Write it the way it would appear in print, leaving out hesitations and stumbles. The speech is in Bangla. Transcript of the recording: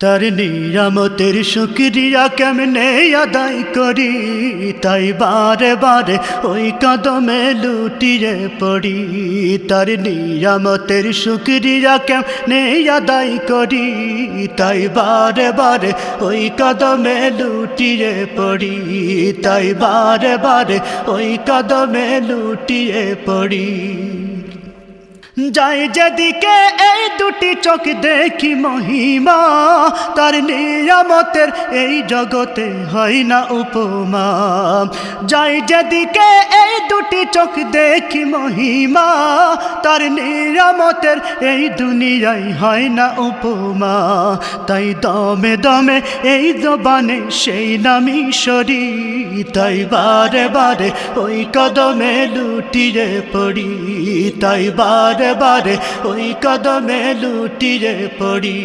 তার নিয়ামতের শুকরিয়া কেমনে আদায় করি, তাই বারে বারে ওই কদমে লুটিয়ে পড়ি। তার নিয়ামতের শুকরিয়া কেমনে আদায় করি, তাই বারে বারে ওই কদমে লুটিয়ে পড়ি। তাই বারে বারে ওই কদমে লুটিয়ে পড়ি। যাই যেদিকে এই দুটি চোখ দেখি মহিমা, তার নিয়ামতের এই জগতে হয় না উপমা। যাই যেদিকে এই দুটি চোখ দেখি মহিমা, তার নিয়ামতের এই দুনিয়ায় হয় না উপমা। তাই দমে দমে এই জবানে সেই নামই সরি, তাই বারে বারে ওই কদমে লুটিয়ে পড়ি। তাই বারে বারে ওই কদমে লুটিয়ে পড়ি।